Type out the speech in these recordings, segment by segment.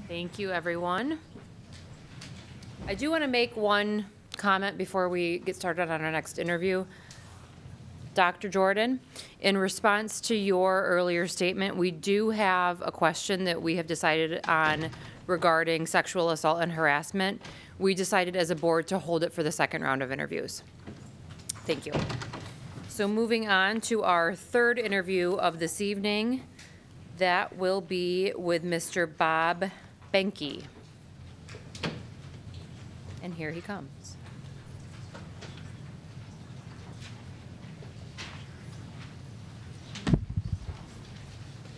Thank you, everyone. I do want to make one comment before we get started on our next interview. Dr. Jordan, in response to your earlier statement, we do have a question that we have decided on regarding sexual assault and harassment. We decided as a board to hold it for the second round of interviews. Thank you. So moving on to our third interview of this evening, that will be with Mr. Bob Benke. And here he comes.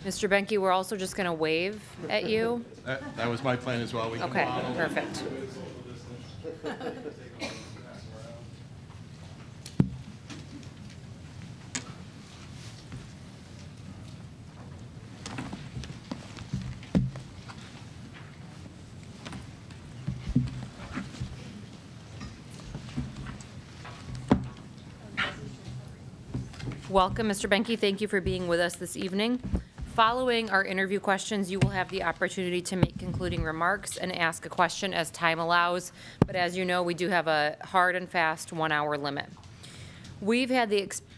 Mr. Benke, we're also just going to wave at you. That was my plan as well. We can Okay, model. perfect. Welcome, Mr. Benke. Thank you for being with us this evening. Following our interview questions, you will have the opportunity to make concluding remarks and ask a question as time allows. But as you know, we do have a hard and fast 1 hour limit. We've had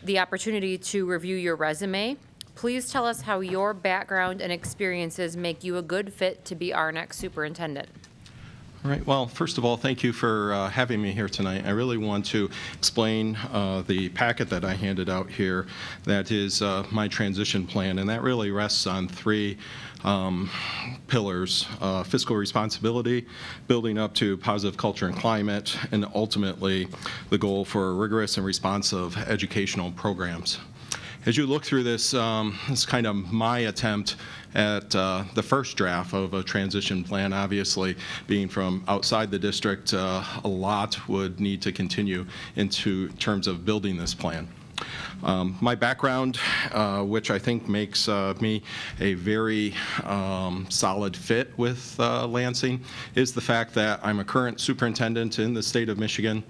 the opportunity to review your resume. Please tell us how your background and experiences make you a good fit to be our next superintendent. All right. Well, first of all, thank you for having me here tonight. I really want to explain the packet that I handed out here. That is my transition plan, and that really rests on three pillars: fiscal responsibility, building up to positive culture and climate, and ultimately the goal for rigorous and responsive educational programs. As you look through this, it's kind of my attempt at the first draft of a transition plan. Obviously, being from outside the district, a lot would need to continue into terms of building this plan. My background, which I think makes me a very solid fit with Lansing, is the fact that I'm a current superintendent in the state of Michigan.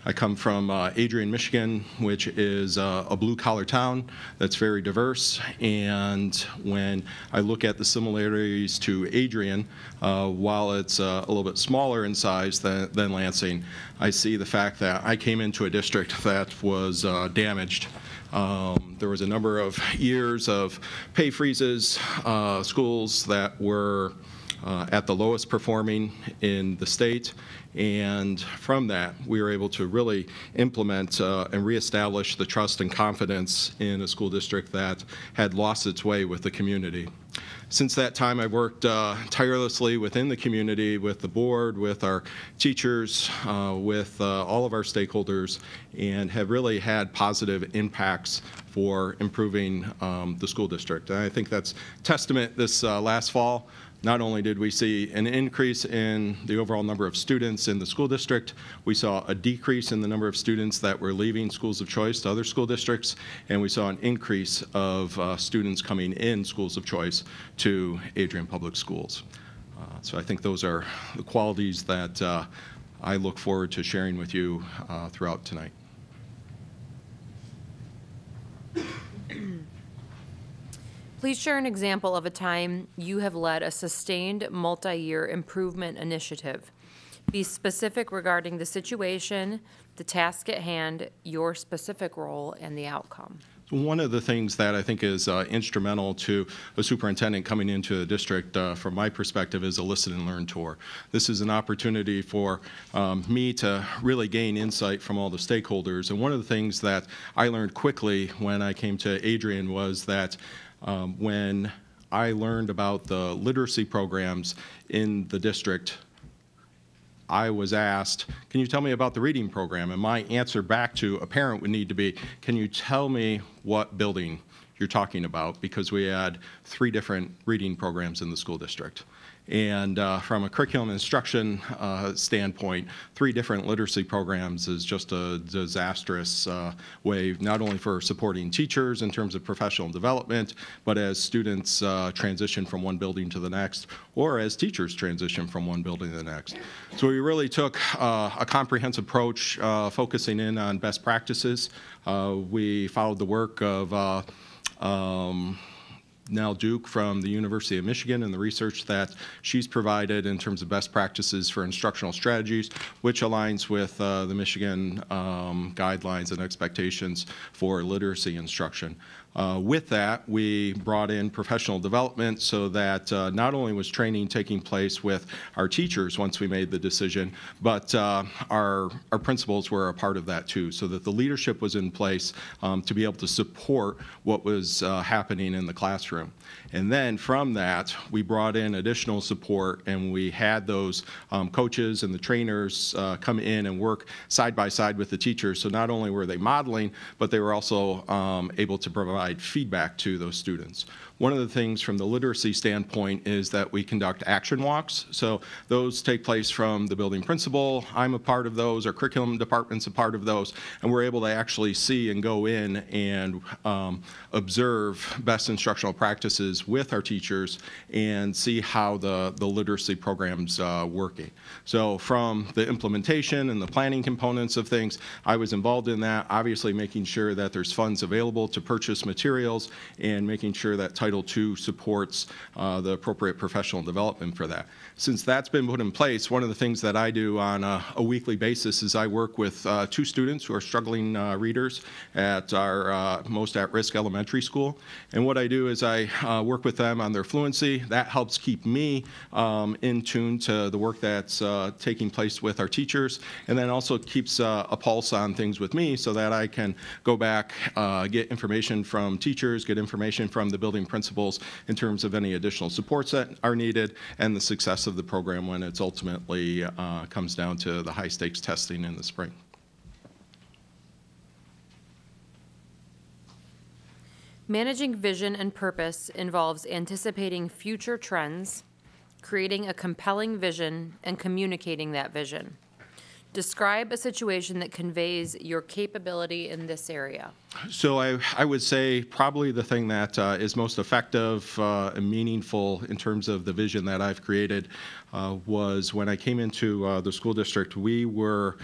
I come from Adrian, Michigan, which is a blue-collar town that's very diverse. And when I look at the similarities to Adrian, while it's a little bit smaller in size than Lansing, I see the fact that I came into a district that was damaged. There was a number of years of pay freezes, schools that were at the lowest performing in the state, and from that we were able to really implement and reestablish the trust and confidence in a school district that had lost its way with the community. Since that time, I've worked tirelessly within the community, with the board, with our teachers, with all of our stakeholders, and have really had positive impacts for improving the school district. And I think that's testament this last fall. Not only did we see an increase in the overall number of students in the school district, we saw a decrease in the number of students that were leaving schools of choice to other school districts, and we saw an increase of students coming in schools of choice to Adrian Public Schools. So I think those are the qualities that I look forward to sharing with you throughout tonight. Please share an example of a time you have led a sustained multi-year improvement initiative. Be specific regarding the situation, the task at hand, your specific role, and the outcome. One of the things that I think is instrumental to a superintendent coming into a district, from my perspective, is a listen and learn tour. This is an opportunity for me to really gain insight from all the stakeholders. And one of the things that I learned quickly when I came to Adrian was that when I learned about the literacy programs in the district, I was asked, can you tell me about the reading program? And my answer back to a parent would need to be, can you tell me what building you're talking about? Because we had 3 different reading programs in the school district. And from a curriculum instruction standpoint, 3 different literacy programs is just a disastrous way, not only for supporting teachers in terms of professional development, but as students transition from one building to the next, or as teachers transition from one building to the next. So we really took a comprehensive approach, focusing in on best practices. We followed the work of Nell Duke from the University of Michigan and the research that she's provided in terms of best practices for instructional strategies, which aligns with the Michigan guidelines and expectations for literacy instruction. With that, we brought in professional development so that not only was training taking place with our teachers once we made the decision, but our principals were a part of that too, so that the leadership was in place to be able to support what was happening in the classroom. And then from that, we brought in additional support, and we had those coaches and the trainers come in and work side by side with the teachers. So not only were they modeling, but they were also able to provide feedback to those students. One of the things from the literacy standpoint is that we conduct action walks. So those take place from the building principal. I'm a part of those. Our curriculum department's a part of those. And we're able to actually see and go in and observe best instructional practices with our teachers and see how the literacy program's working. So from the implementation and the planning components of things, I was involved in that, obviously making sure that there's funds available to purchase materials and making sure that Title II supports the appropriate professional development for that. Since that's been put in place, one of the things that I do on a weekly basis is I work with 2 students who are struggling readers at our most at-risk elementary school. And what I do is I work with them on their fluency. That helps keep me in tune to the work that's taking place with our teachers, and then also keeps a pulse on things with me so that I can go back, get information from teachers, get information from the building principals in terms of any additional supports that are needed and the success of the program when it's ultimately comes down to the high stakes testing in the spring. Managing vision and purpose involves anticipating future trends, creating a compelling vision, and communicating that vision. Describe a situation that conveys your capability in this area. So I would say probably the thing that is most effective and meaningful in terms of the vision that I've created was when I came into the school district. We were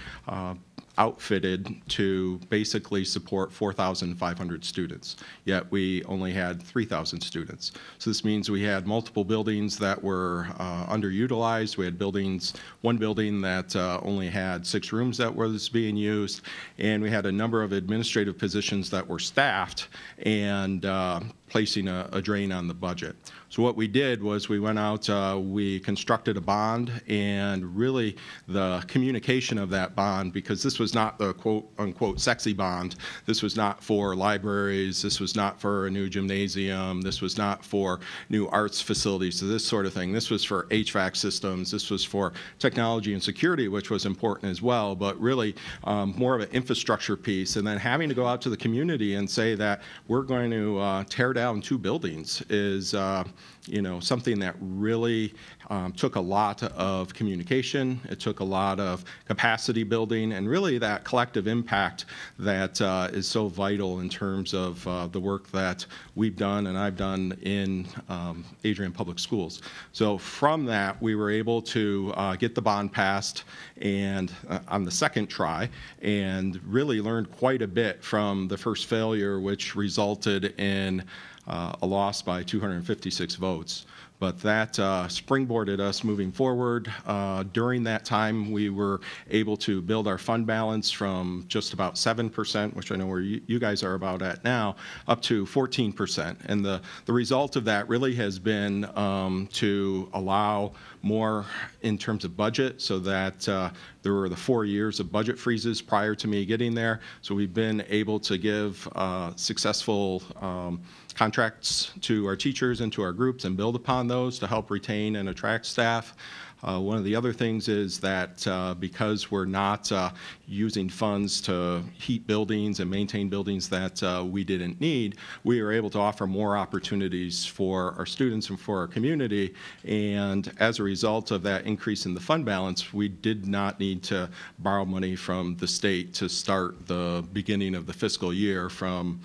outfitted to basically support 4,500 students, yet we only had 3,000 students. So this means we had multiple buildings that were underutilized. We had one building that only had 6 rooms that was being used, and we had a number of administrative positions that were staffed and placing a drain on the budget. So what we did was we went out, we constructed a bond, and really the communication of that bond, because this was not the quote unquote sexy bond, this was not for libraries, this was not for a new gymnasium, this was not for new arts facilities, so this sort of thing. This was for HVAC systems, this was for technology and security, which was important as well, but really more of an infrastructure piece. And then having to go out to the community and say that we're going to tear down 2 buildings is something that really took a lot of communication. It took a lot of capacity building, and really that collective impact that is so vital in terms of the work that we've done and I've done in Adrian Public Schools. So from that, we were able to get the bond passed and on the second try, and really learned quite a bit from the first failure, which resulted in a loss by 256 votes. But that springboarded us moving forward. During that time, we were able to build our fund balance from just about 7%, which I know where you guys are about at now, up to 14%. And the result of that really has been to allow more in terms of budget, so that there were the 4 years of budget freezes prior to me getting there. So we've been able to give successful contracts to our teachers and to our groups and build upon those to help retain and attract staff. One of the other things is that because we're not using funds to heat buildings and maintain buildings that we didn't need, we are able to offer more opportunities for our students and for our community. And as a result of that increase in the fund balance, we did not need to borrow money from the state to start the beginning of the fiscal year from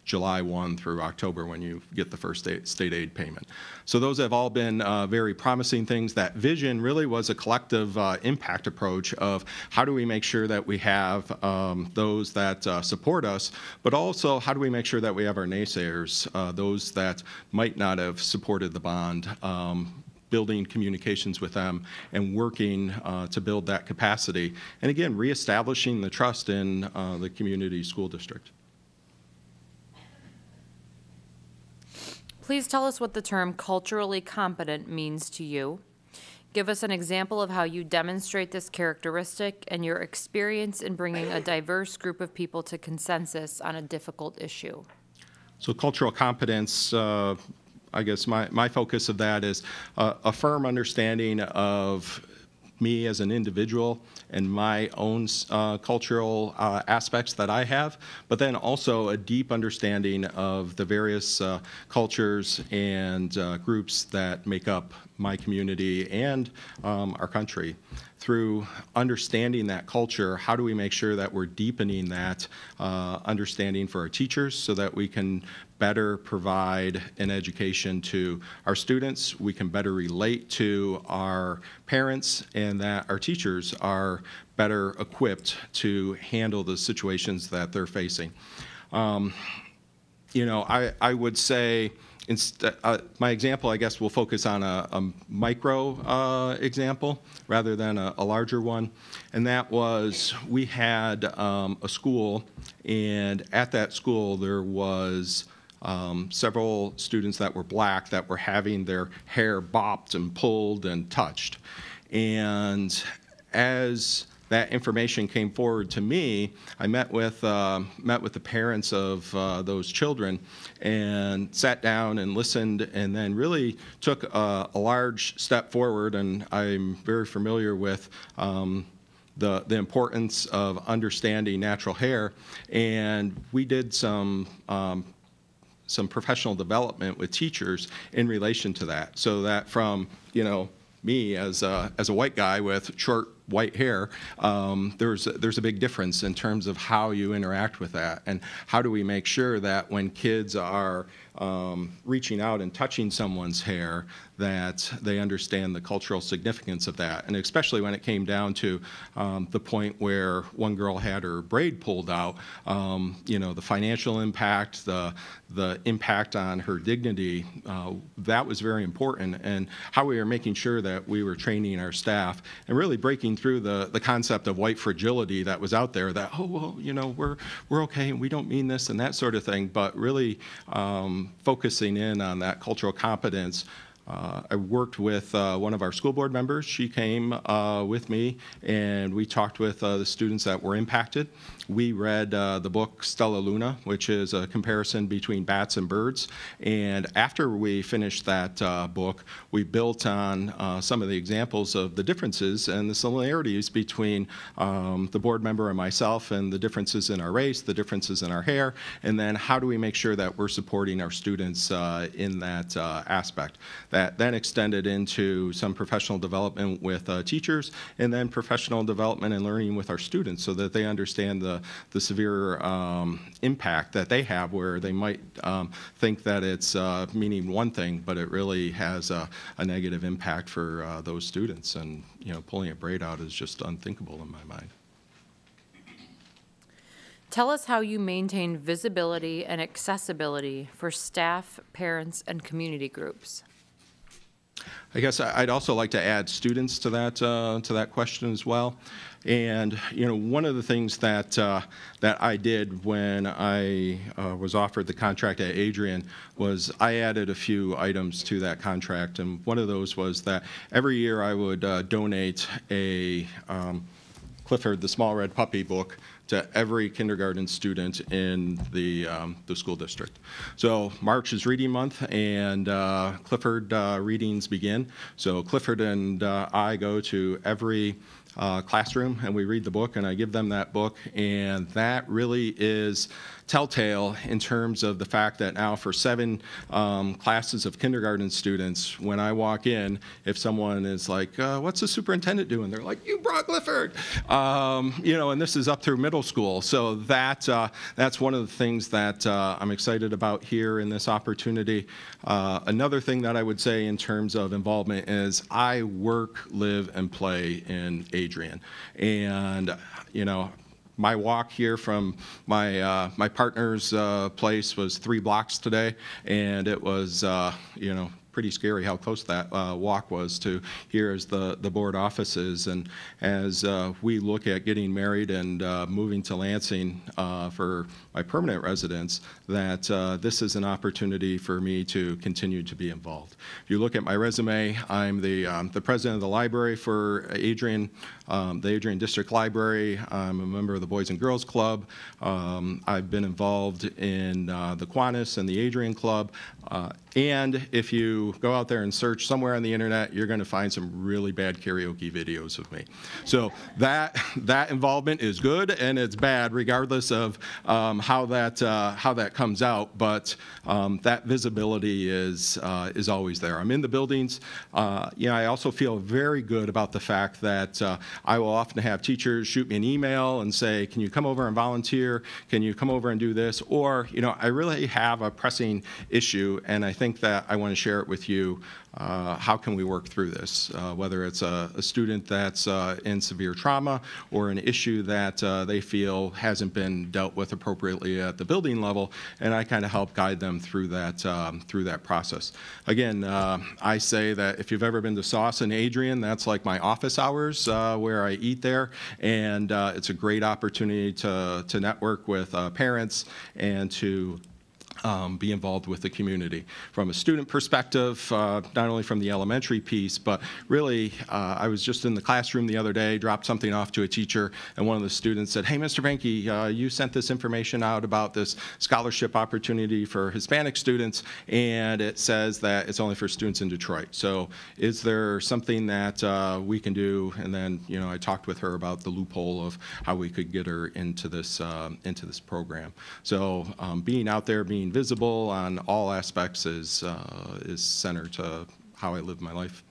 July 1 through October when you get the first state aid payment. So those have all been very promising things. That vision really was a collective impact approach of how do we make sure that we have those that support us, but also how do we make sure that we have our naysayers, those that might not have supported the bond, building communications with them and working to build that capacity. And again, reestablishing the trust in the community school district. Please tell us what the term culturally competent means to you. Give us an example of how you demonstrate this characteristic and your experience in bringing a diverse group of people to consensus on a difficult issue. So cultural competence, I guess my focus of that is a firm understanding of me as an individual and my own cultural aspects that I have, but then also a deep understanding of the various cultures and groups that make up my community and our country. Through understanding that culture, how do we make sure that we're deepening that understanding for our teachers so that we can better provide an education to our students, we can better relate to our parents, and that our teachers are better equipped to handle the situations that they're facing. You know, I would say, my example, I guess, will focus on a micro example rather than a larger one. And that was, we had a school, and at that school there was several students that were black that were having their hair bopped and pulled and touched. And as that information came forward to me, I met with the parents of those children and sat down and listened, and then really took a large step forward. And I'm very familiar with the importance of understanding natural hair, and we did some professional development with teachers in relation to that, so that from, you know, me as a white guy with short white hair, there's a big difference in terms of how you interact with that, and how do we make sure that when kids are reaching out and touching someone's hair, that they understand the cultural significance of that. And especially when it came down to the point where one girl had her braid pulled out, you know, the financial impact, the impact on her dignity, that was very important, and how we were making sure that we were training our staff and really breaking through the concept of white fragility that was out there, that, oh, well, you know, we're okay and we don't mean this and that sort of thing, but really focusing in on that cultural competence. I worked with one of our school board members. She came with me, and we talked with the students that were impacted. We read the book Stella Luna, which is a comparison between bats and birds. And after we finished that book, we built on some of the examples of the differences and the similarities between the board member and myself, and the differences in our race, the differences in our hair, and then how do we make sure that we're supporting our students in that aspect. That then extended into some professional development with teachers, and then professional development and learning with our students, so that they understand the severe impact that they have, where they might think that it's meaning one thing, but it really has a negative impact for those students. And, you know, pulling a braid out is just unthinkable in my mind. Tell us how you maintain visibility and accessibility for staff, parents, and community groups. I guess I'd also like to add students to that question as well. And, you know, one of the things that I did when I was offered the contract at Adrian was I added a few items to that contract, and one of those was that every year I would donate a Clifford the Small Red Puppy book to every kindergarten student in the school district. So March is reading month, and Clifford readings begin. So Clifford and I go to every classroom and we read the book, and I give them that book, and that really is telltale in terms of the fact that now for 7 classes of kindergarten students, when I walk in, if someone is like, what's the superintendent doing? They're like, you brought Clifford. You know, and this is up through middle school. So that's one of the things that I'm excited about here in this opportunity. Another thing that I would say in terms of involvement is I work, live, and play in Adrian. And, you know, my walk here from my partner's place was 3 blocks today, and it was, you know, pretty scary how close that walk was to here as the board offices. And as we look at getting married and moving to Lansing for my permanent residence, that this is an opportunity for me to continue to be involved. If you look at my resume, I'm the president of the library for Adrian, the Adrian District Library. I'm a member of the Boys and Girls Club. I've been involved in the Kiwanis and the Adrian Club. And if you go out there and search somewhere on the internet, you're going to find some really bad karaoke videos of me. So that involvement is good and it's bad, regardless of how that comes out. But that visibility is always there. I'm in the buildings. You know, I also feel very good about the fact that I will often have teachers shoot me an email and say, "Can you come over and volunteer? Can you come over and do this?" Or, you know, I really have a pressing issue, and I think that I want to share it with you. How can we work through this? Whether it's a student that's in severe trauma or an issue that they feel hasn't been dealt with appropriately at the building level, and I kind of help guide them through that process. Again, I say that if you've ever been to Sauce in Adrian, that's like my office hours where I eat there, and it's a great opportunity to network with parents and to be involved with the community. From a student perspective, not only from the elementary piece, but really, I was just in the classroom the other day, dropped something off to a teacher, and one of the students said, "Hey, Mr. Benke, you sent this information out about this scholarship opportunity for Hispanic students, and it says that it's only for students in Detroit. So is there something that we can do?" And then, you know, I talked with her about the loophole of how we could get her into this program. So being out there, being visible on all aspects is center to how I live my life.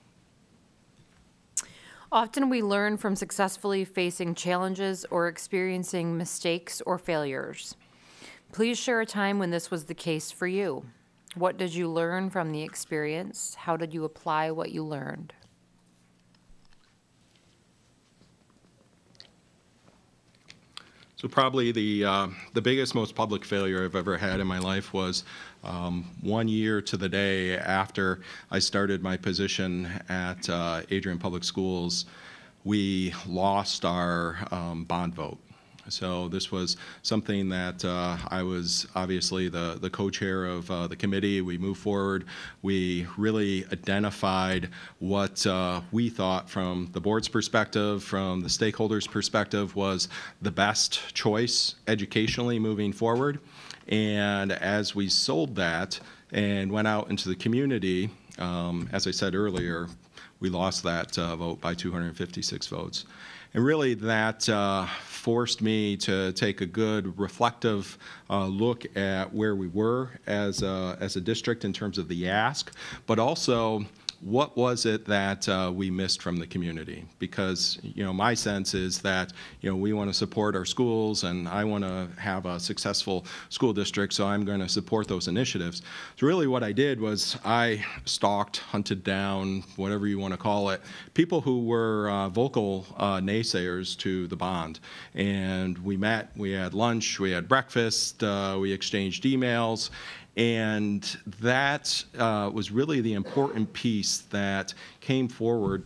Often we learn from successfully facing challenges or experiencing mistakes or failures. Please share a time when this was the case for you. What did you learn from the experience? How did you apply what you learned? So probably the biggest, most public failure I've ever had in my life was 1 year to the day after I started my position at Adrian Public Schools, we lost our bond vote. So this was something that I was obviously the co-chair of the committee. We moved forward. We really identified what we thought from the board's perspective, from the stakeholders' perspective, was the best choice educationally moving forward. And as we sold that and went out into the community, as I said earlier, we lost that vote by 256 votes. And really that forced me to take a good reflective look at where we were as a district in terms of the ask, but also what was it that we missed from the community? Because, you know, my sense is that, you know, we want to support our schools and I want to have a successful school district, so I'm going to support those initiatives. So really what I did was I stalked, hunted down, whatever you want to call it, people who were vocal naysayers to the bond. And we met, we had lunch, we had breakfast, we exchanged emails. And that was really the important piece that came forward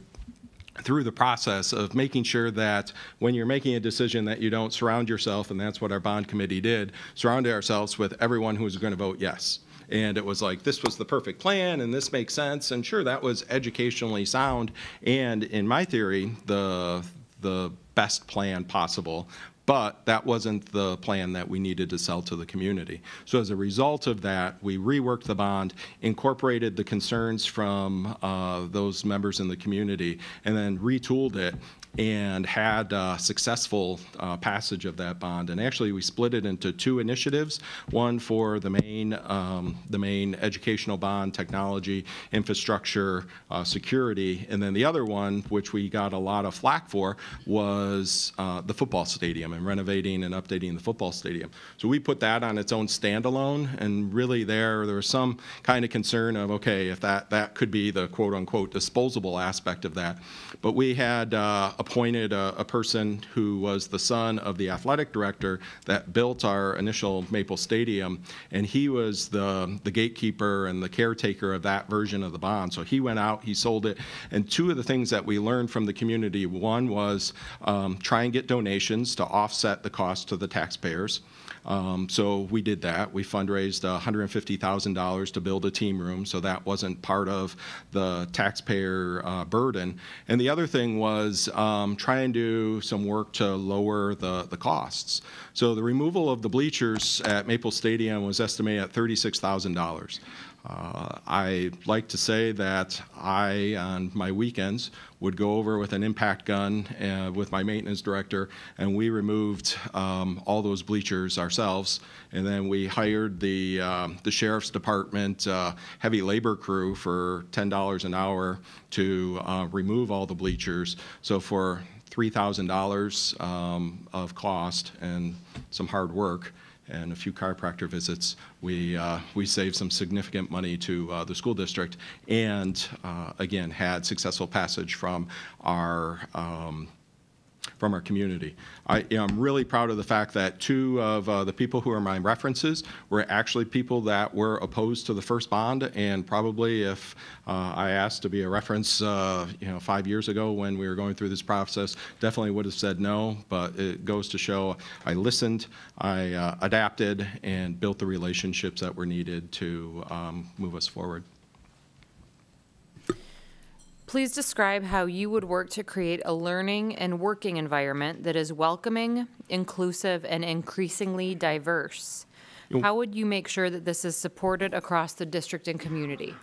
through the process of making sure that when you're making a decision that you don't surround yourself, and that's what our bond committee did, surround ourselves with everyone who was going to vote yes. And it was like, this was the perfect plan, and this makes sense. And sure, that was educationally sound, and in my theory, the best plan possible. But that wasn't the plan that we needed to sell to the community. So as a result of that, we reworked the bond, incorporated the concerns from those members in the community, and then retooled it and had a successful passage of that bond. And actually, we split it into two initiatives, one for the main educational bond, technology, infrastructure, security, and then the other one, which we got a lot of flack for, was the football stadium and renovating and updating the football stadium. So we put that on its own standalone, and really there was some kind of concern of, okay, if that could be the quote-unquote disposable aspect of that. But we had appointed a person who was the son of the athletic director that built our initial Maple Stadium, and he was the gatekeeper and the caretaker of that version of the bond. So he went out, he sold it, and two of the things that we learned from the community, one was try and get donations to offset the cost to the taxpayers. So we did that. We fundraised $150,000 to build a team room, so that wasn't part of the taxpayer burden. And the other thing was try and do some work to lower the costs. So the removal of the bleachers at Maple Stadium was estimated at $36,000. I like to say that I, on my weekends, would go over with an impact gun with my maintenance director, and we removed all those bleachers ourselves. And then we hired the sheriff's department heavy labor crew for $10 an hour to remove all the bleachers. So for $3,000 of cost and some hard work and a few chiropractor visits, we saved some significant money to the school district, and again had successful passage from our community. I'm really proud of the fact that two of the people who are my references were actually people that were opposed to the first bond, and probably if I asked to be a reference 5 years ago when we were going through this process, definitely would have said no, but it goes to show I listened, I adapted, and built the relationships that were needed to move us forward. Please describe how you would work to create a learning and working environment that is welcoming, inclusive, and increasingly diverse. How would you make sure that this is supported across the district and community?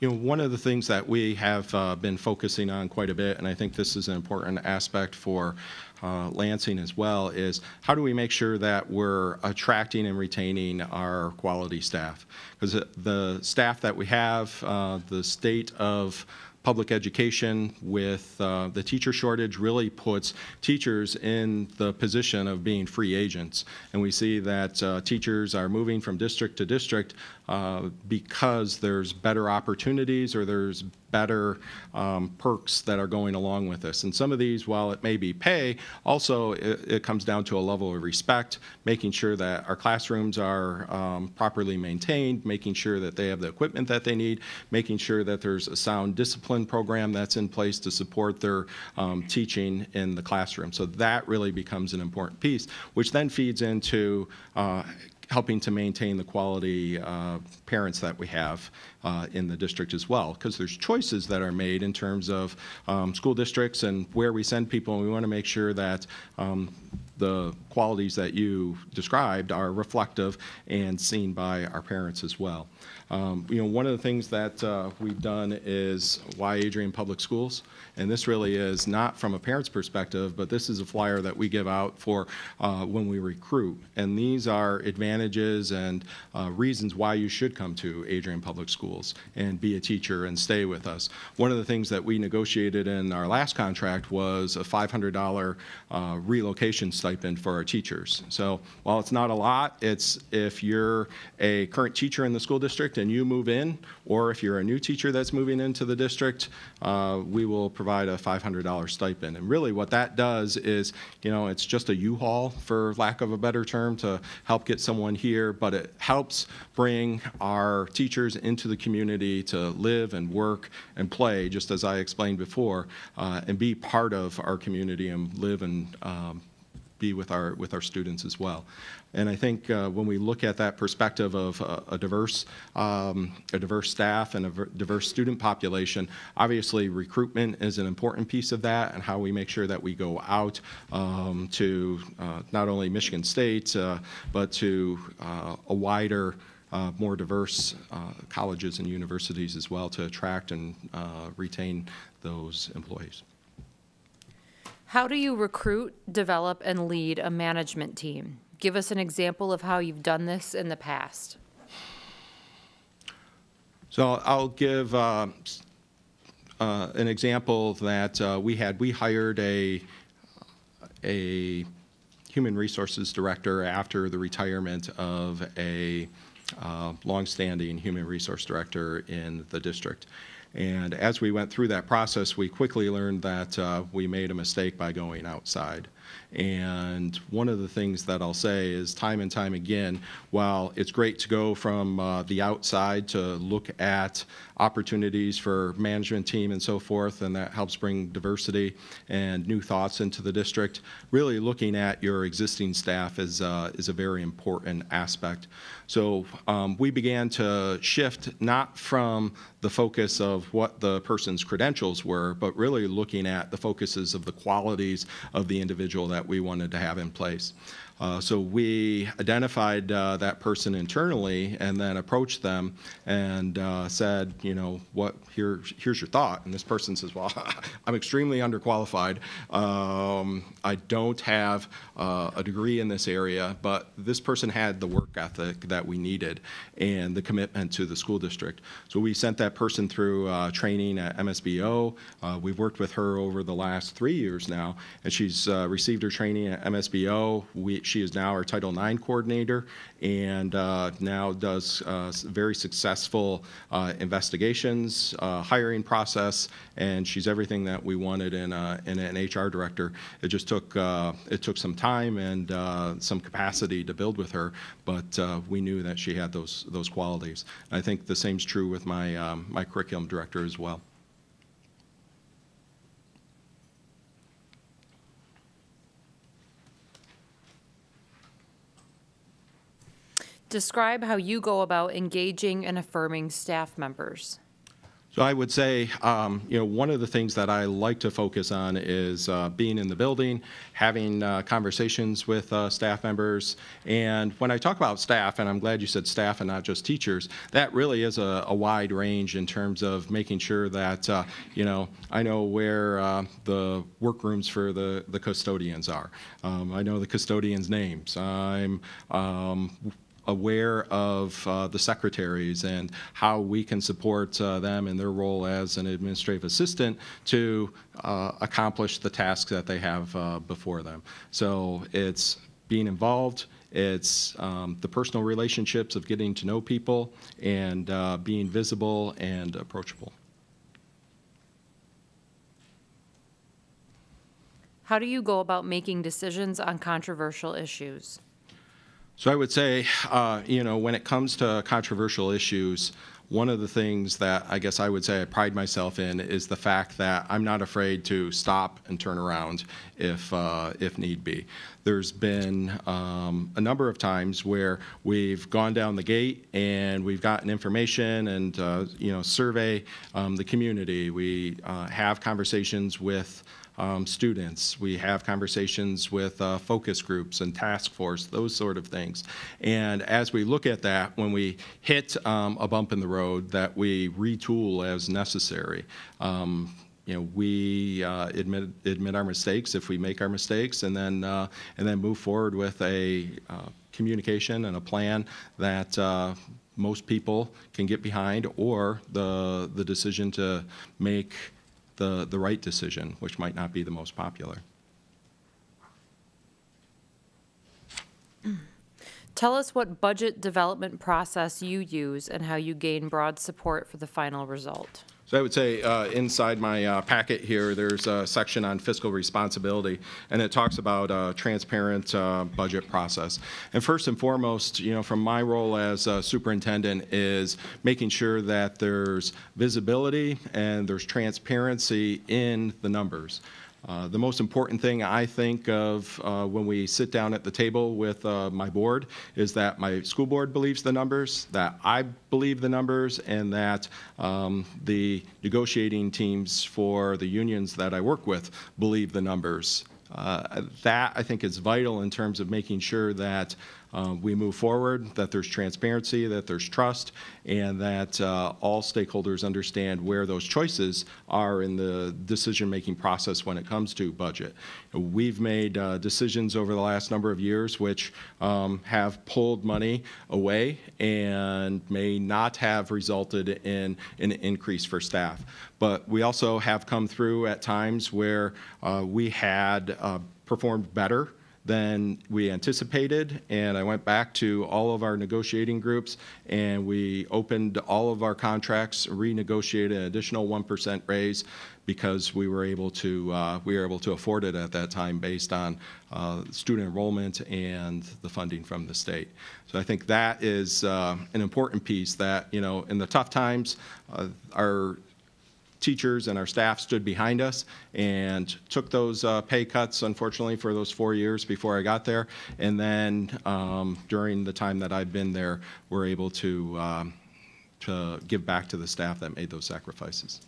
One of the things that we have been focusing on quite a bit, and I think this is an important aspect for Lansing as well, is how do we make sure that we're attracting and retaining our quality staff? Because the staff that we have, the state of public education with the teacher shortage really puts teachers in the position of being free agents. And we see that teachers are moving from district to district because there's better opportunities or there's better perks that are going along with this. And some of these, while it may be pay, also it comes down to a level of respect, making sure that our classrooms are properly maintained, making sure that they have the equipment that they need, making sure that there's a sound discipline program that's in place to support their teaching in the classroom. So that really becomes an important piece, which then feeds into helping to maintain the quality parents that we have in the district as well, because there's choices that are made in terms of school districts and where we send people, and we want to make sure that the qualities that you described are reflective and seen by our parents as well. One of the things that we've done is Why Adrian Public Schools, and this really is not from a parent's perspective, but this is a flyer that we give out for when we recruit, and these are advantages and reasons why you should come to Adrian Public Schools and be a teacher and stay with us. One of the things that we negotiated in our last contract was a $500 relocation stipend for our teachers. So while it's not a lot, it's if you're a current teacher in the school district and you move in, or if you're a new teacher that's moving into the district, we will provide a $500 stipend. And really what that does is, it's just a U-Haul, for lack of a better term, to help get someone here, but it helps bring our teachers into the community to live and work and play, just as I explained before, and be part of our community and live and be with our students as well. And I think when we look at that perspective of a diverse staff and a diverse student population, obviously recruitment is an important piece of that, and how we make sure that we go out to not only Michigan State, but to a wider, more diverse colleges and universities as well, to attract and retain those employees. How do you recruit, develop, and lead a management team? Give us an example of how you've done this in the past. So I'll give an example that we hired a human resources director after the retirement of a longstanding human resource director in the district. And as we went through that process, we quickly learned that we made a mistake by going outside. And one of the things that I'll say is, time and time again, while it's great to go from the outside to look at opportunities for management team and so forth, and that helps bring diversity and new thoughts into the district, really looking at your existing staff is a very important aspect. So we began to shift not from the focus of what the person's credentials were, but really looking at the focuses of the qualities of the individual that we wanted to have in place. So we identified that person internally and then approached them and said, you know, here's your thought. And this person says, well, I'm extremely underqualified. I don't have a degree in this area, but this person had the work ethic that we needed and the commitment to the school district. So we sent that person through training at MSBO. We've worked with her over the last 3 years now, and she's received her training at MSBO. She is now our Title IX coordinator, and now does very successful investigations, hiring process, and she's everything that we wanted in an HR director. It just took some time and some capacity to build with her, but we knew that she had those qualities. I think the same's true with my my curriculum director as well. Describe how you go about engaging and affirming staff members. So I would say, you know, one of the things that I like to focus on is being in the building, having conversations with staff members. And when I talk about staff, and I'm glad you said staff and not just teachers, that really is a wide range in terms of making sure that, you know, I know where the workrooms for the custodians are. I know the custodians' names. I'm aware of the secretaries and how we can support them in their role as an administrative assistant to accomplish the tasks that they have before them. So it's being involved, it's the personal relationships of getting to know people, and being visible and approachable. How do you go about making decisions on controversial issues? So I would say, you know, when it comes to controversial issues, one of the things that I guess I would say I pride myself in is the fact that I'm not afraid to stop and turn around if need be. There's been a number of times where we've gone down the gate and we've gotten information and you know, survey the community. We have conversations with students. We have conversations with focus groups and task force, those sort of things. And as we look at that, when we hit a bump in the road, that we retool as necessary. You know, we admit our mistakes if we make our mistakes, and then move forward with a communication and a plan that most people can get behind, or the decision to make the right decision, which might not be the most popular. Tell us what budget development process you use and how you gain broad support for the final result. So I would say inside my packet here, there's a section on fiscal responsibility, and it talks about a transparent budget process. And first and foremost, you know, from my role as superintendent, is making sure that there's visibility and there's transparency in the numbers. The most important thing I think of when we sit down at the table with my board is that my school board believes the numbers, that I believe the numbers, and that the negotiating teams for the unions that I work with believe the numbers. That, I think, is vital in terms of making sure that we move forward, that there's transparency, that there's trust, and that all stakeholders understand where those choices are in the decision-making process when it comes to budget. We've made decisions over the last number of years which have pulled money away and may not have resulted in an increase for staff. But we also have come through at times where we had performed better than we anticipated, and I went back to all of our negotiating groups and we opened all of our contracts, renegotiated an additional 1% raise because we were able to afford it at that time based on student enrollment and the funding from the state. So I think that is an important piece that, you know, in the tough times, our teachers and our staff stood behind us and took those pay cuts, unfortunately, for those 4 years before I got there. And then during the time that I've been there, we're able to give back to the staff that made those sacrifices.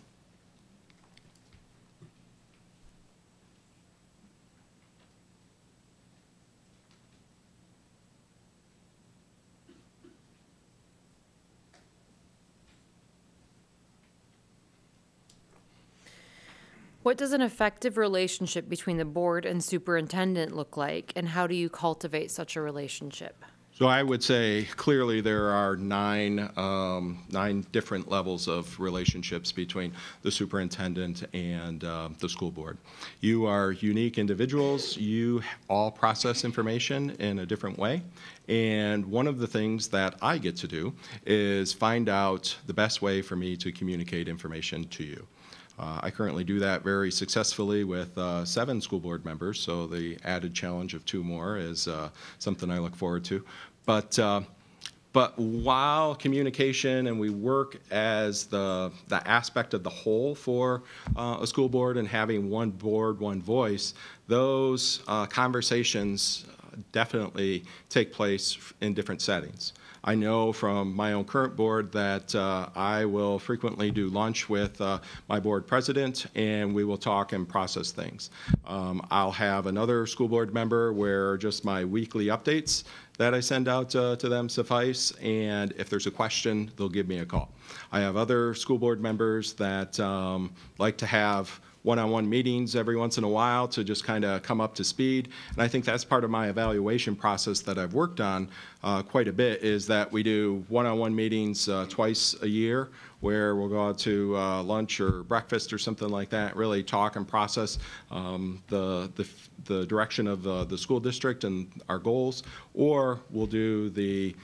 What does an effective relationship between the board and superintendent look like, and how do you cultivate such a relationship? So I would say clearly there are nine different levels of relationships between the superintendent and the school board. You are unique individuals. You all process information in a different way. And one of the things that I get to do is find out the best way for me to communicate information to you. I currently do that very successfully with 7 school board members, so the added challenge of 2 more is something I look forward to. But while communication and we work as the aspect of the whole for a school board and having one board, one voice, those conversations definitely take place in different settings. I know from my own current board that I will frequently do lunch with my board president, and we will talk and process things. I'll have another school board member where just my weekly updates that I send out to them suffice, and if there's a question, they'll give me a call. I have other school board members that like to have one-on-one meetings every once in a while to just kind of come up to speed. And I think that's part of my evaluation process that I've worked on quite a bit, is that we do one-on-one meetings twice a year where we'll go out to lunch or breakfast or something like that, really talk and process the direction of the school district and our goals, or we'll do the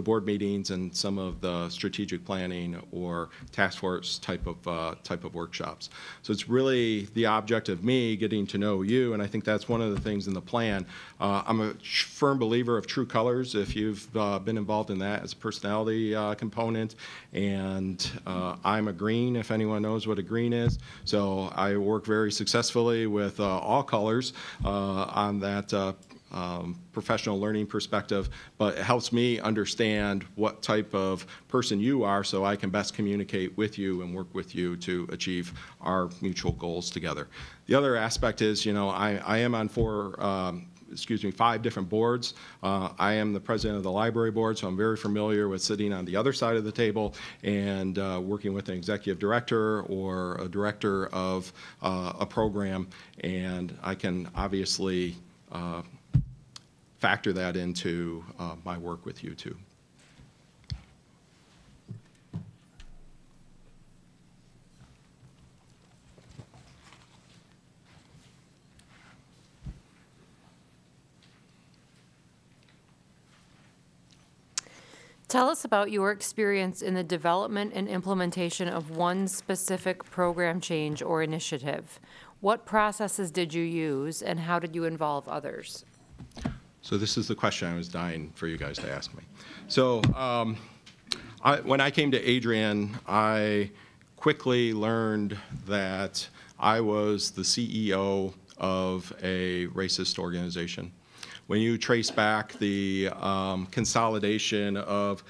board meetings and some of the strategic planning or task force type of workshops. So it's really the object of me getting to know you, and I think that's one of the things in the plan. I'm a firm believer of true colors, if you've been involved in that as a personality component, and I'm a green, if anyone knows what a green is. So I work very successfully with all colors on that professional learning perspective, but it helps me understand what type of person you are so I can best communicate with you and work with you to achieve our mutual goals together. The other aspect is, you know, I am on 5 different boards. I am the president of the library board, so I'm very familiar with sitting on the other side of the table and working with an executive director or a director of a program, and I can obviously factor that into my work with you too. Tell us about your experience in the development and implementation of one specific program change or initiative. What processes did you use, and how did you involve others? So this is the question I was dying for you guys to ask me. So when I came to Adrian, I quickly learned that I was the CEO of a racist organization. When you trace back the consolidation of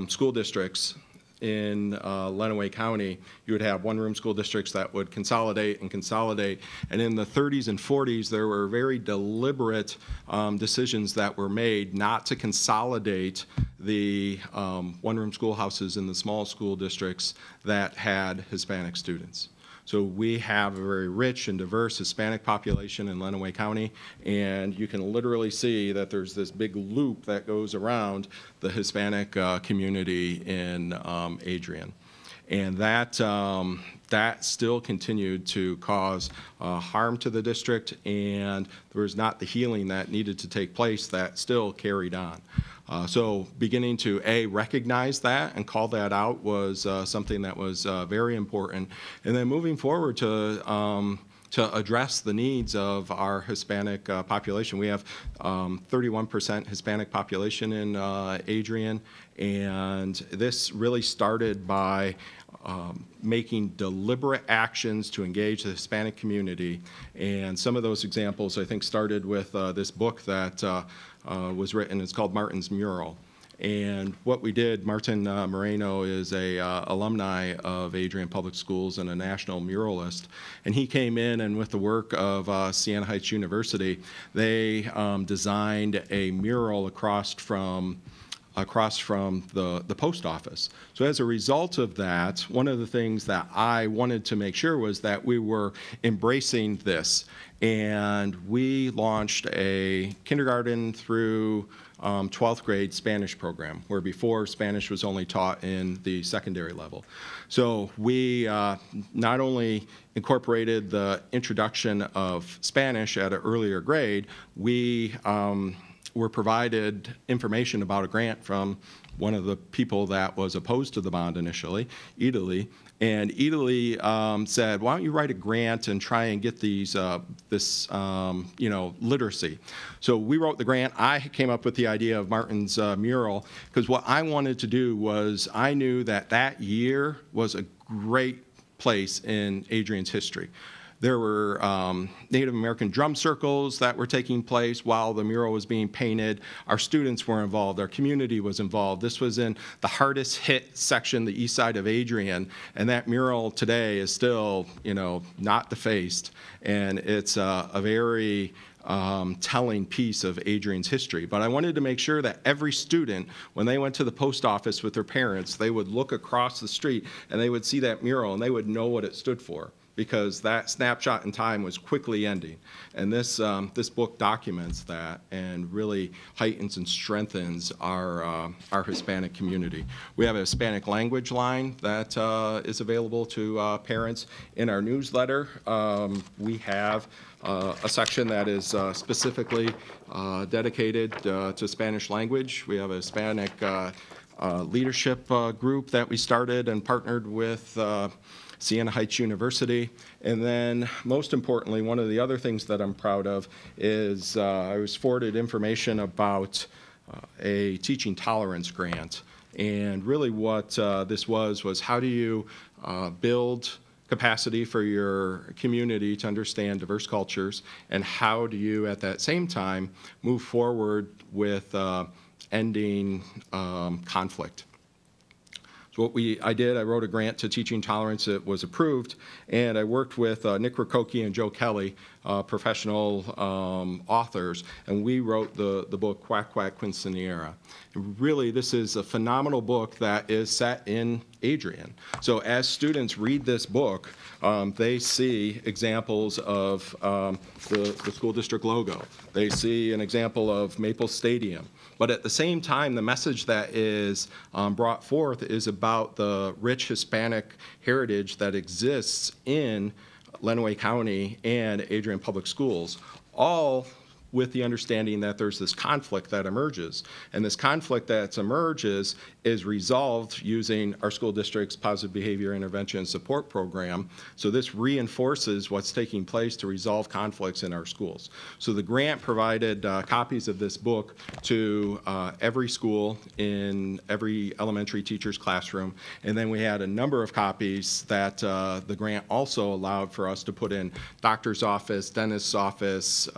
school districts in Lenawee County, you would have one-room school districts that would consolidate and consolidate. And in the 30s and 40s, there were very deliberate decisions that were made not to consolidate the one-room schoolhouses in the small school districts that had Hispanic students. So we have a very rich and diverse Hispanic population in Lenawee County, and you can literally see that there's this big loop that goes around the Hispanic community in Adrian. And that still continued to cause harm to the district, and there was not the healing that needed to take place that still carried on. So beginning to, A, recognize that and call that out was something that was very important. And then moving forward to address the needs of our Hispanic population. We have 31% Hispanic population in Adrian, and this really started by making deliberate actions to engage the Hispanic community. And some of those examples, I think, started with this book that was written. It's called Martin's Mural. And what we did, Martin Moreno is a alumni of Adrian Public Schools and a national muralist. And he came in, and with the work of Siena Heights University, they designed a mural across from the post office. So as a result of that, one of the things that I wanted to make sure was that we were embracing this. And we launched a kindergarten through 12th grade Spanish program, where before Spanish was only taught in the secondary level. So we not only incorporated the introduction of Spanish at an earlier grade, we were provided information about a grant from one of the people that was opposed to the bond initially, Italy. And Italy said, why don't you write a grant and try and get this literacy. So we wrote the grant. I came up with the idea of Martin's mural, because what I wanted to do was, I knew that that year was a great place in Adrian's history. There were Native American drum circles that were taking place while the mural was being painted. Our students were involved. Our community was involved. This was in the hardest hit section, the east side of Adrian, and that mural today is still, not defaced, and it's a very telling piece of Adrian's history. But I wanted to make sure that every student, when they went to the post office with their parents, they would look across the street and they would see that mural and they would know what it stood for, because that snapshot in time was quickly ending. And this book documents that and really heightens and strengthens our Hispanic community. We have a Hispanic language line that is available to parents. In our newsletter, we have a section that is specifically dedicated to Spanish language. We have a Hispanic leadership group that we started and partnered with Siena Heights University. And then, most importantly, one of the other things that I'm proud of is I was forwarded information about a teaching tolerance grant. And really what this was how do you build capacity for your community to understand diverse cultures, and how do you, at that same time, move forward with ending conflict. So I wrote a grant to Teaching Tolerance. It was approved, and I worked with Nick Rakoki and Joe Kelly, professional authors, and we wrote the book Quack Quack Quinceañera. And really, this is a phenomenal book that is set in Adrian. So as students read this book, they see examples of the school district logo. They see an example of Maple Stadium. But at the same time, the message that is brought forth is about the rich Hispanic heritage that exists in Lenawee County and Adrian Public Schools, all with the understanding that there's this conflict that emerges. And this conflict that emerges is resolved using our school district's positive behavior intervention and support program. So this reinforces what's taking place to resolve conflicts in our schools. So the grant provided copies of this book to every school in every elementary teacher's classroom. And then we had a number of copies that the grant also allowed for us to put in doctor's office, dentist's office.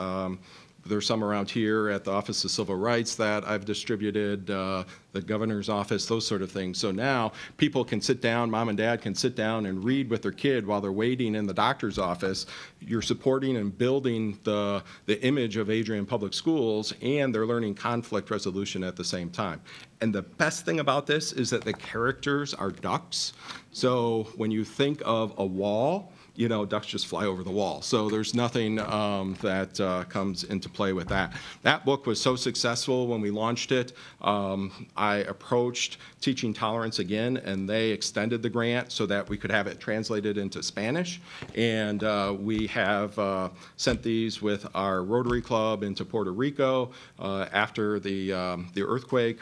There's some around here at the Office of Civil Rights that I've distributed, the governor's office, those sort of things. So now people can sit down, mom and dad can sit down and read with their kid while they're waiting in the doctor's office. You're supporting and building the image of Adrian Public Schools, and they're learning conflict resolution at the same time. And the best thing about this is that the characters are ducks. So when you think of a wall, you know, ducks just fly over the wall. So there's nothing that comes into play with that. That book was so successful when we launched it. I approached Teaching Tolerance again, and they extended the grant so that we could have it translated into Spanish. And we have sent these with our Rotary Club into Puerto Rico after the earthquake.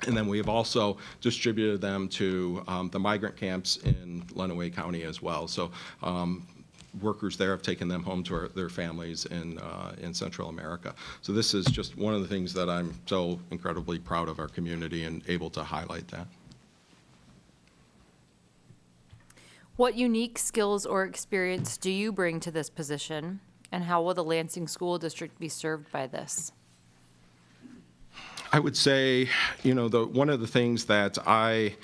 And then we have also distributed them to the migrant camps in Lenawee County as well. So workers there have taken them home to their families in Central America. So this is just one of the things that I'm so incredibly proud of our community and able to highlight that. What unique skills or experience do you bring to this position, and how will the Lansing School District be served by this? I would say, you know, one of the things that I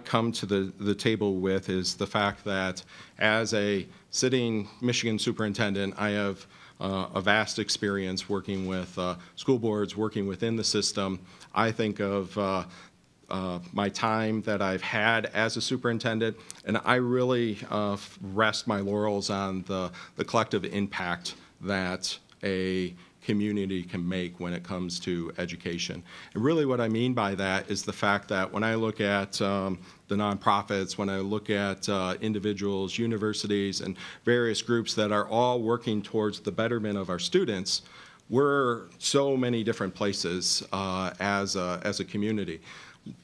come to the table with is the fact that as a sitting Michigan superintendent, I have a vast experience working with school boards, working within the system. I think of my time that I've had as a superintendent, and I really rest my laurels on the collective impact that a community can make when it comes to education. And really what I mean by that is the fact that when I look at the nonprofits, when I look at individuals, universities, and various groups that are all working towards the betterment of our students, we're so many different places as a community.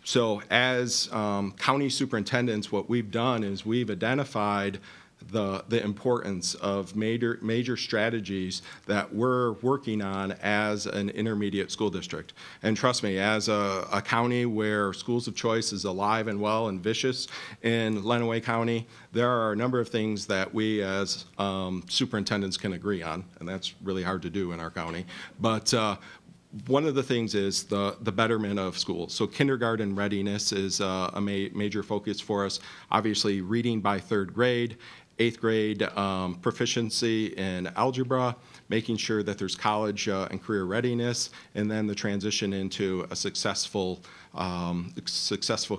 So as county superintendents, what we've done is we've identified the importance of major strategies that we're working on as an intermediate school district. And trust me, as a county where schools of choice is alive and well and vicious in Lenawee County, there are a number of things that we as superintendents can agree on, and that's really hard to do in our county. But one of the things is the betterment of schools. So kindergarten readiness is a major focus for us. Obviously, reading by 3rd grade, 8th grade proficiency in algebra, making sure that there's college and career readiness, and then the transition into a successful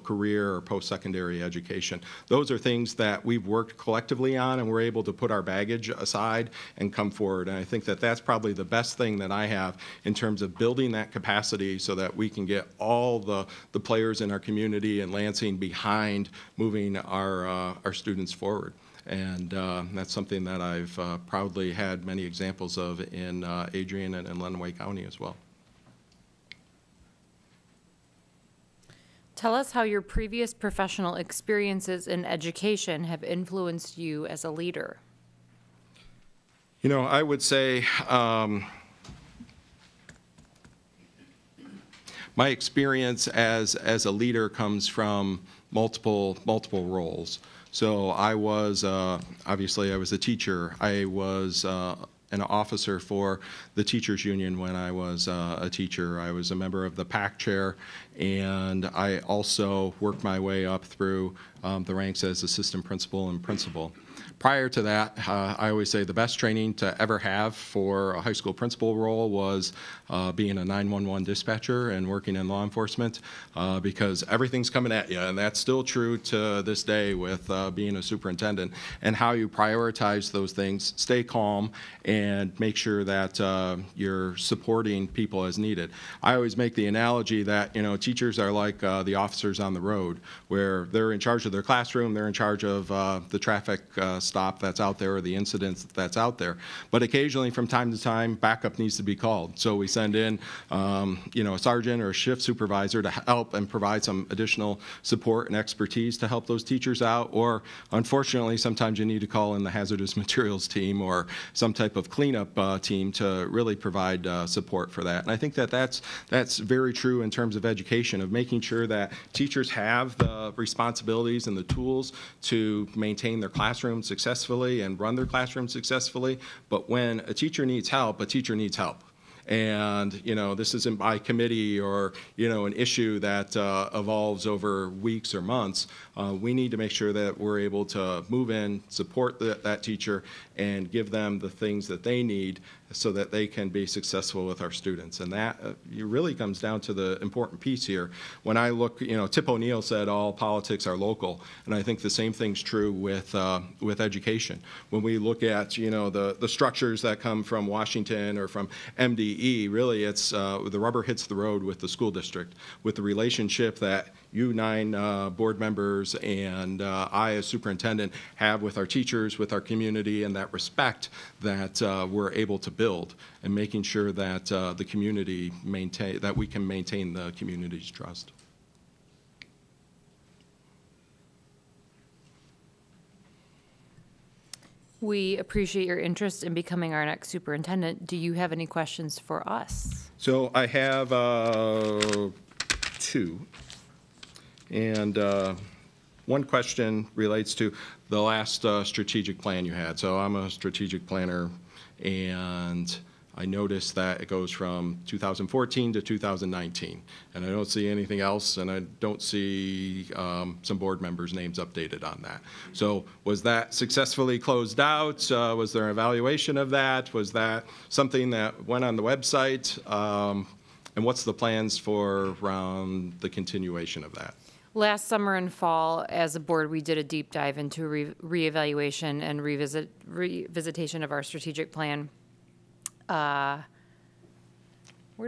career or post-secondary education. Those are things that we've worked collectively on, and we're able to put our baggage aside and come forward. And I think that that's probably the best thing that I have in terms of building that capacity so that we can get all the players in our community and Lansing behind moving our students forward. And that's something that I've proudly had many examples of in Adrian and in Lenawee County as well. Tell us how your previous professional experiences in education have influenced you as a leader. You know, I would say my experience as a leader comes from multiple roles. So I was, obviously I was a teacher. I was an officer for the teachers union when I was a teacher. I was a member of the PAC chair, and I also worked my way up through the ranks as assistant principal and principal. Prior to that, I always say the best training to ever have for a high school principal role was being a 911 dispatcher and working in law enforcement because everything's coming at you, and that's still true to this day with being a superintendent, and how you prioritize those things, stay calm, and make sure that you're supporting people as needed. I always make the analogy that, you know, teachers are like the officers on the road, where they're in charge of their classroom, they're in charge of the traffic stop that's out there or the incidents that's out there. But occasionally, from time to time, backup needs to be called. So we send in, a sergeant or a shift supervisor to help and provide some additional support and expertise to help those teachers out. Or unfortunately, sometimes you need to call in the hazardous materials team or some type of cleanup team to really provide support for that. And I think that that's very true in terms of education, of making sure that teachers have the responsibilities and the tools to maintain their classroom successfully and run their classroom successfully. But when a teacher needs help, a teacher needs help. And, this isn't by committee or, an issue that evolves over weeks or months. We need to make sure that we're able to move in, support that teacher, and give them the things that they need so that they can be successful with our students. And that really comes down to the important piece here. When I look, Tip O'Neill said all politics are local, and I think the same thing's true with education. When we look at, the structures that come from Washington or from MDE, really it's the rubber hits the road with the school district, with the relationship that you 9 board members and I as superintendent have with our teachers, with our community, and that respect that we're able to build, and making sure that the community that we can maintain the community's trust. We appreciate your interest in becoming our next superintendent. Do you have any questions for us? So I have 2. And one question relates to the last strategic plan you had. So I'm a strategic planner, and I noticed that it goes from 2014 to 2019. And I don't see anything else, and I don't see some board members' names updated on that. So was that successfully closed out? Was there an evaluation of that? Was that something that went on the website? And what's the plans for around the continuation of that? Last summer and fall, as a board, we did a deep dive into reevaluation and revisitation of our strategic plan. Where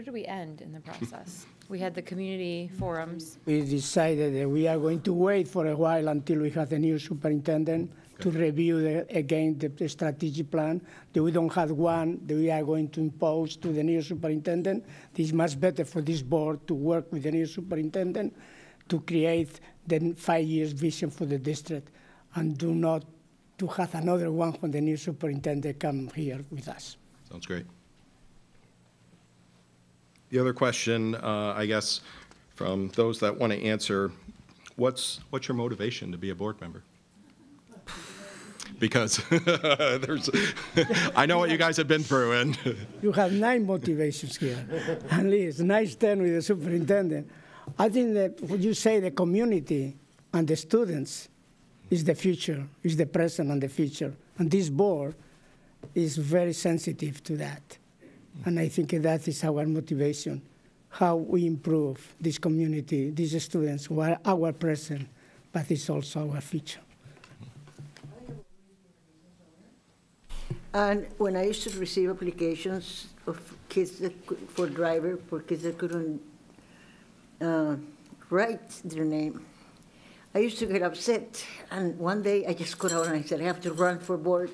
did we end in the process? We had the community forums. We decided that we are going to wait for a while until we have a new superintendent to review again the strategic plan. That we don't have one that we are going to impose to the new superintendent. This is much better for this board to work with the new superintendent to create the 5 years vision for the district, and do not to have another one when the new superintendent come here with us. Sounds great. The other question, I guess, from those that want to answer, what's your motivation to be a board member? Because I know what you guys have been through, and you have 9 motivations here, at least. Nice 10 with the superintendent. I think that what you say, the community and the students is the future, is the present and the future. And this board is very sensitive to that. And I think that is our motivation, how we improve this community, these students who are our present, but it's also our future. And when I used to receive applications of kids for kids that couldn't write their name, I used to get upset. And one day I just got out and I said, I have to run for board,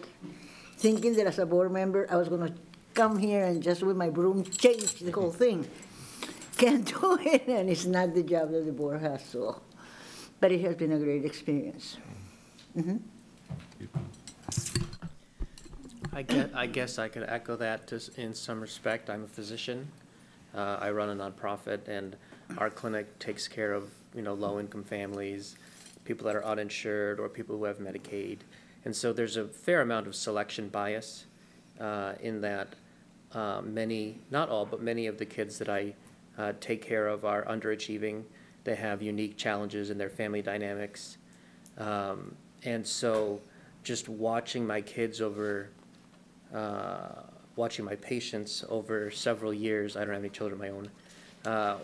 thinking that as a board member, I was going to come here and just with my broom change the whole thing. Can't do it, and it's not the job that the board has, so. But it has been a great experience. Mm-hmm. I guess I could echo that in some respect. I'm a physician. I run a nonprofit, and our clinic takes care of low-income families, people that are uninsured, or people who have Medicaid. And so there's a fair amount of selection bias in that many, not all, but many of the kids that I take care of are underachieving. They have unique challenges in their family dynamics. And so just watching my kids watching my patients over several years, I don't have any children of my own,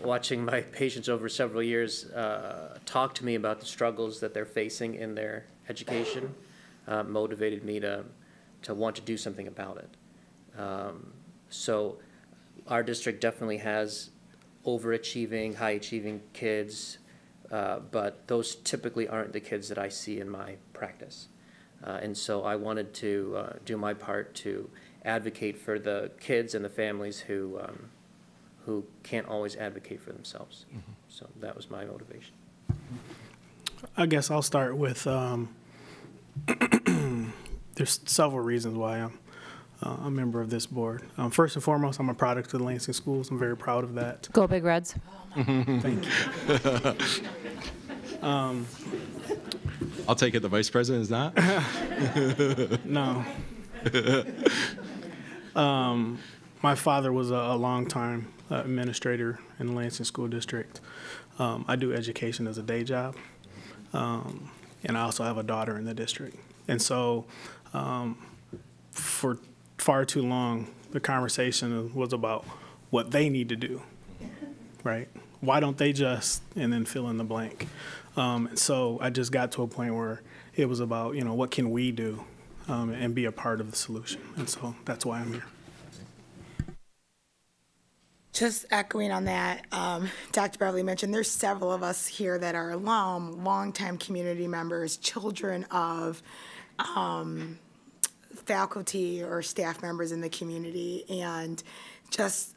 watching my patients over several years talk to me about the struggles that they're facing in their education motivated me to want to do something about it. So our district definitely has overachieving, high-achieving kids, but those typically aren't the kids that I see in my practice. And so I wanted to do my part to advocate for the kids and the families who can't always advocate for themselves. So that was my motivation. I guess I'll start with, there's several reasons why I'm a member of this board. First and foremost, I'm a product of the Lansing schools. I'm very proud of that. Go Big Reds. Thank you. I'll take it the vice president is not. No. My father was a longtime administrator in the Lansing School District. I do education as a day job, and I also have a daughter in the district. And so for far too long, the conversation was about what they need to do, right? Why don't they just, and then fill in the blank. And so I just got to a point where it was about, what can we do and be a part of the solution. And so that's why I'm here. Just echoing on that, Dr. Beverly mentioned there's several of us here that are longtime community members, children of faculty or staff members in the community, and just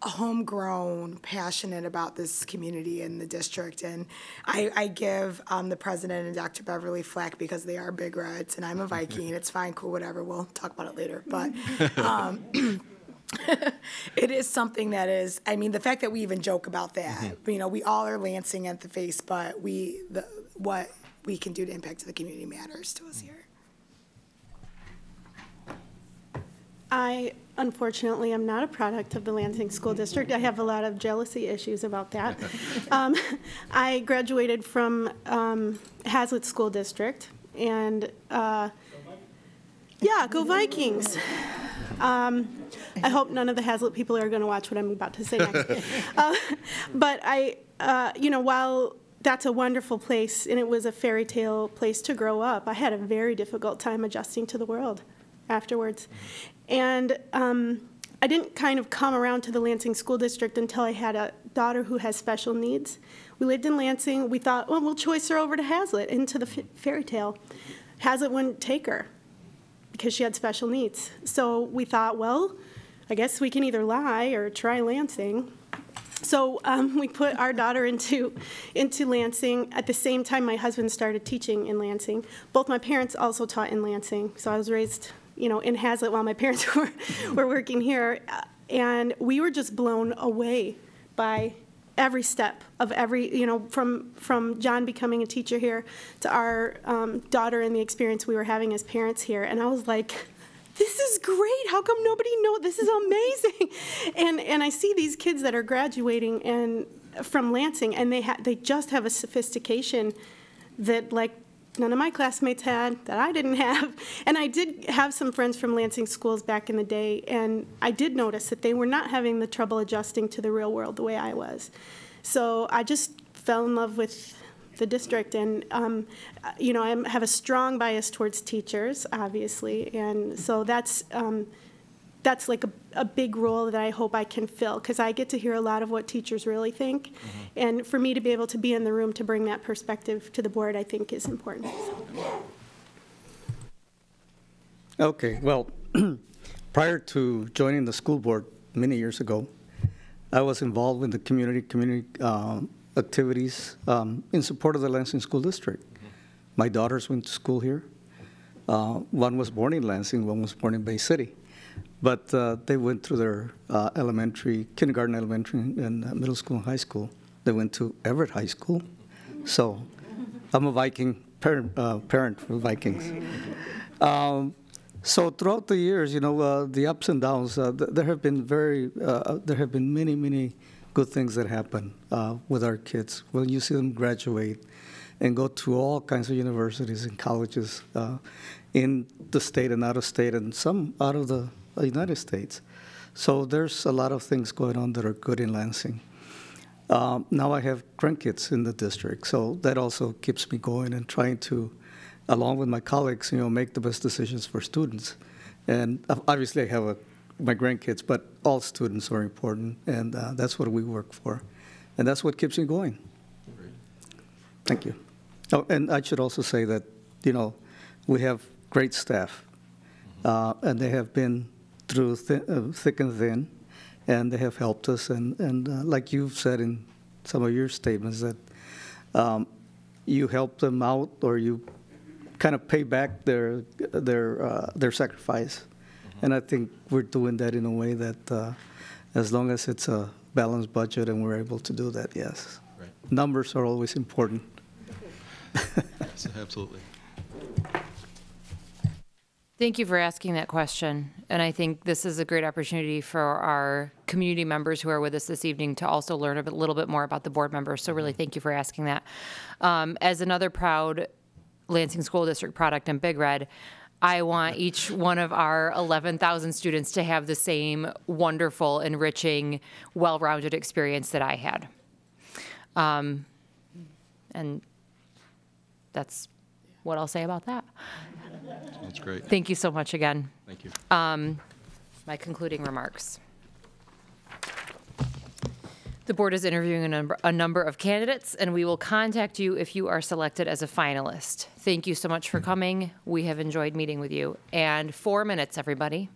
homegrown, passionate about this community and the district. And I give the president and Dr. Beverly flack because they are Big Reds, and I'm a Viking. It's fine, cool, whatever. We'll talk about it later. But it is something that is, the fact that we even joke about that, we all are Lansing at the face, but what we can do to impact the community matters to us here. I, unfortunately, am not a product of the Lansing School District. I have a lot of jealousy issues about that. I graduated from Hazlitt School District, and yeah, go Vikings. I hope none of the Hazlitt people are going to watch what I'm about to say next. But I, while that's a wonderful place, and it was a fairy tale place to grow up, I had a very difficult time adjusting to the world afterwards. And I didn't kind of come around to the Lansing School District until I had a daughter who has special needs. We lived in Lansing. We thought, well, we'll choice her over to Hazlitt, into the fairy tale. Hazlitt wouldn't take her because she had special needs. So we thought, well, I guess we can either lie or try Lansing. So we put our daughter into Lansing. At the same time, my husband started teaching in Lansing. Both my parents also taught in Lansing. So I was raised in Hazlitt while my parents were working here. And we were just blown away by every step of from John becoming a teacher here to our daughter and the experience we were having as parents here. And I was like, this is great. How come nobody knows? This is amazing. And I see these kids that are graduating and from Lansing, and they just have a sophistication that none of my classmates had, that I didn't have. And I did have some friends from Lansing schools back in the day, and I did notice that they were not having the trouble adjusting to the real world the way I was. So I just fell in love with the district, and I have a strong bias towards teachers, obviously, and so that's like a big role that I hope I can fill, because I get to hear a lot of what teachers really think, and for me to be able to be in the room to bring that perspective to the board, I think is important. Okay, well, prior to joining the school board many years ago, I was involved in the community activities in support of the Lansing School District. My daughters went to school here. One was born in Lansing, one was born in Bay City. But they went through their kindergarten, elementary, and middle school and high school. They went to Everett High School. So I'm a Viking parent for Vikings. So throughout the years, the ups and downs, there have been many good things that happen with our kids. When you see them graduate and go to all kinds of universities and colleges in the state and out of state, and some out of the United States. So there's a lot of things going on that are good in Lansing. Now I have grandkids in the district, so that also keeps me going and trying to, along with my colleagues, make the best decisions for students. And obviously I have my grandkids, but all students are important, and that's what we work for. And that's what keeps me going. Thank you. Oh, and I should also say that, We have great staff, and they have been through thick and thin, and they have helped us. And like you've said in some of your statements, that you help them out, or you kind of pay back their sacrifice. And I think we're doing that in a way that, as long as it's a balanced budget and we're able to do that, yes. Right. Numbers are always important. Yes, absolutely. Thank you for asking that question. And I think this is a great opportunity for our community members who are with us this evening to also learn a little bit more about the board members. So really, thank you for asking that. As another proud Lansing School District product in Big Red, I want each one of our 11,000 students to have the same wonderful, enriching, well-rounded experience that I had. And that's what I'll say about that. That's great. Thank you so much again. Thank you. My concluding remarks. The board is interviewing a number of candidates, and we will contact you if you are selected as a finalist. Thank you so much for coming. We have enjoyed meeting with you. And 4 minutes, everybody.